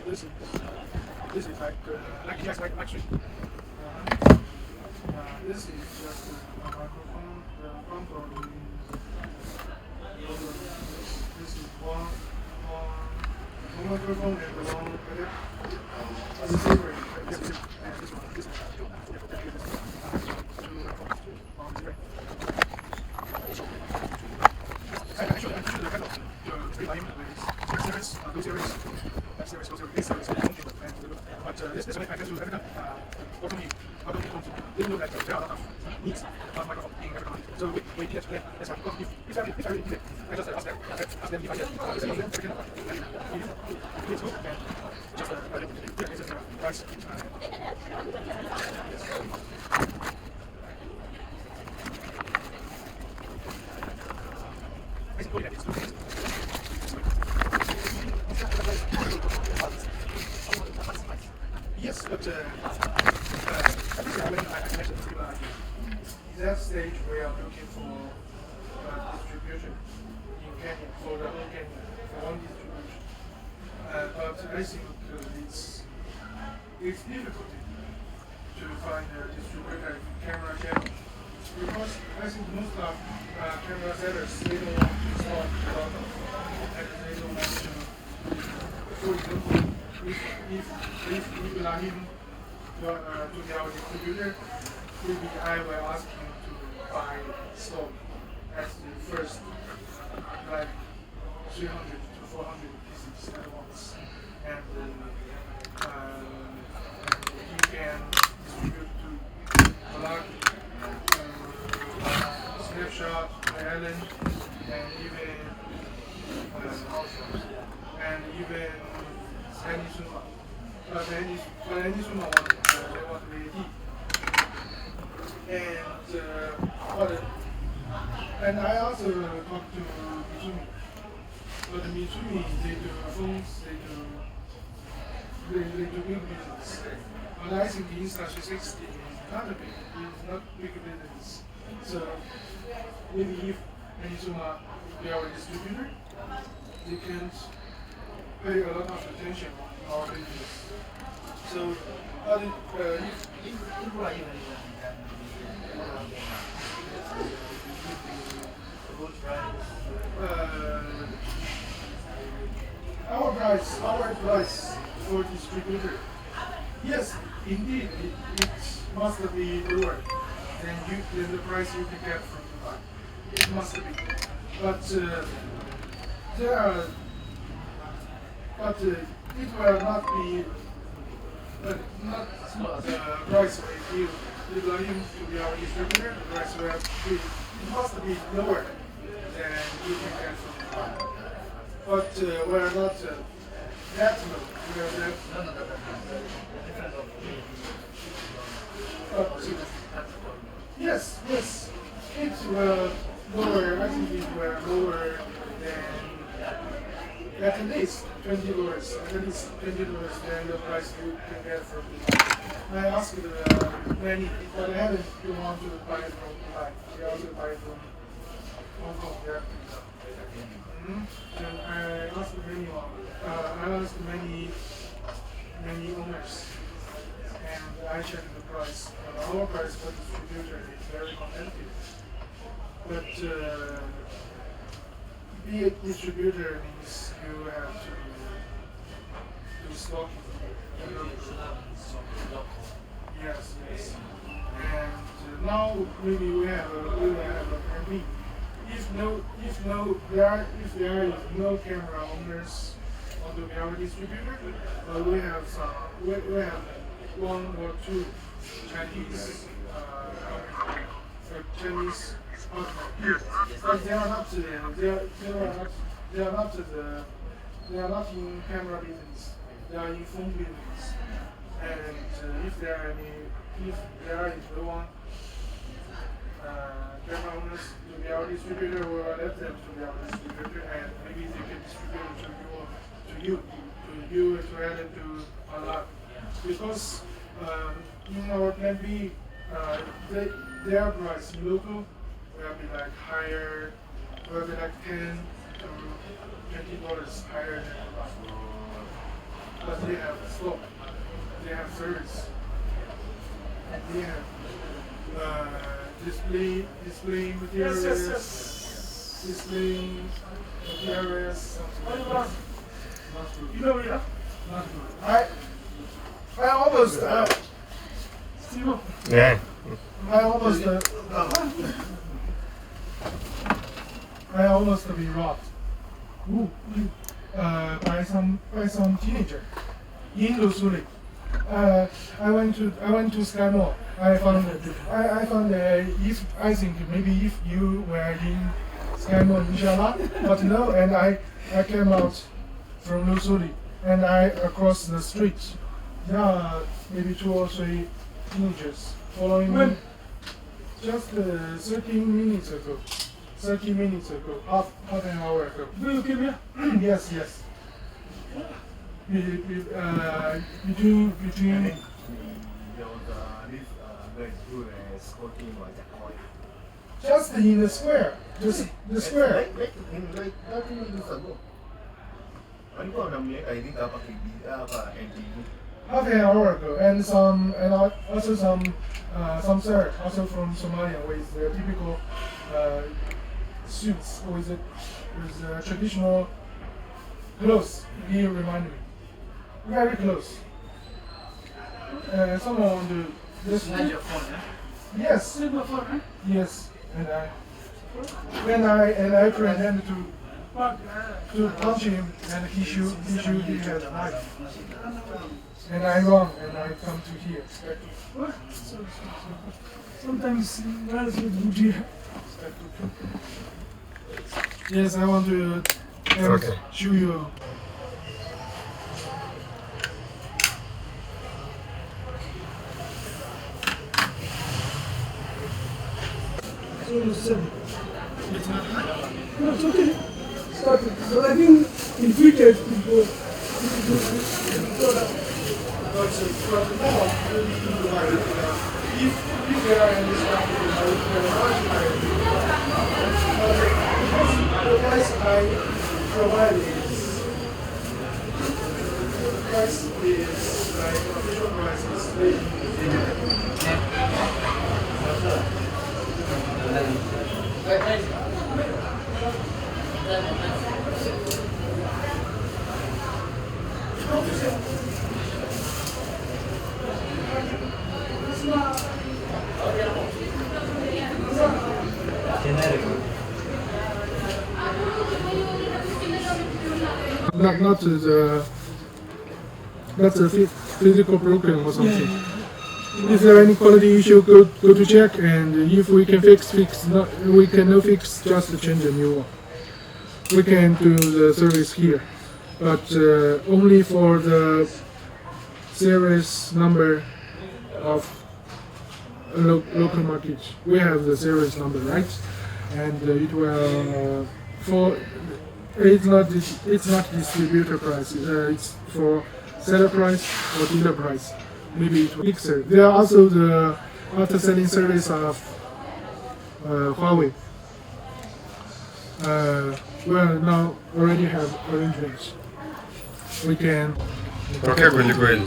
this is like just like actually. This is just a microphone. The front door is this is one microphone and one as a favorite. This is only I can do every time. Not only want to didn't know that there are a lot of needs of microphone in every company. So we get to that's why because if I really need it, I just ask them if I get send them everything and it's good and just it's just price. Basically that is good. Yes, but I think when I mentioned in that stage we are looking for distribution in Kenya, for the whole Kenya, for one distribution. But I think it's difficult to find a distributor camera channel because I think most of camera sellers they don't want to stock a lot of and they don't want to, for example, if you allow him to be our distributor, maybe I will ask him to buy stock as the first, like 300 to 400 pieces at once, and he can distribute to a lot snapshot, Island, and even Penisula. Penisula they want LED. And I also talked to Mitsumi. But Mitsumi, they do phones, they do big business. But I think Insta360 is not a big business. So maybe if Penisula be our distributor, they can pay a lot of attention on our business. So, but our price for distributor, yes, indeed, it must be lower than the price you can get from Dubai. It must be, but it will not be not the price we give him to be our distributor. The price will be, it must be lower than you can get from Dubai. But we're not that low. We are that. But yes, it will lower. I think it will lower than at least $20. At least $20 than the price you can get from Dubai. I asked many, but I haven't want to buy it from Dubai. They also buy it from Hong Kong. Yeah. And I asked many owners, and I checked the price. Our price for distributor is very competitive, but be a distributor means you have to stock. Yes. And now maybe we will have a plan B. If there is no camera owners on the camera distributor, we have one or two Chinese partners. But they are not in camera business. They are in phone business. And if there is no one camera owners to be our distributor, we will let them to be our distributor, and maybe they can distribute to you, to Ellen, to a lot. Because in our plan B, their price local will be like higher, will be like $10 to $20 higher than but they have stock, they have service, and they have display materials, display materials, something like that. Not good. You know, yeah. Not good. I almost Steve, Yeah. I almost be robbed. By some teenager in Lusuli. I went to Sky Mall. I found I think maybe if you were in Sky Mall, inshallah, but no, and I came out from Lusuli and I across the street. Yeah, maybe 2 or 3 teenagers following me. Just 13 minutes ago. 30 minutes ago, half an hour ago. Do you came here? Yes. Between just in the square, the square. Half an hour ago, and also some sir, also from Somalia, with their typical suits with traditional clothes. He reminded me very close. Someone want to just Snatch your phone, yeah? yes, Snatch my phone, huh? yes, and I pretended to punch him, and he had a knife. And I run and I come to here. What? Sometimes guys with Gucci. Yes, I want to show you. It's almost 7. It's not hot. No, it's okay. Start it. But I think in future it will go. But now, if there are any stuff, the price I provide is like official price is not the physical broken or something. If there are any quality issue, go to check, and if we can fix. Not, we cannot fix, just change a new one. We can do the service here, but only for the series number of local market. We have the series number, right? And it will it's not distributor price. It's for seller price or dealer price. Maybe it will mixer. There are also the after selling service of Huawei. We now already have arrangements. We can. Окей, Коль.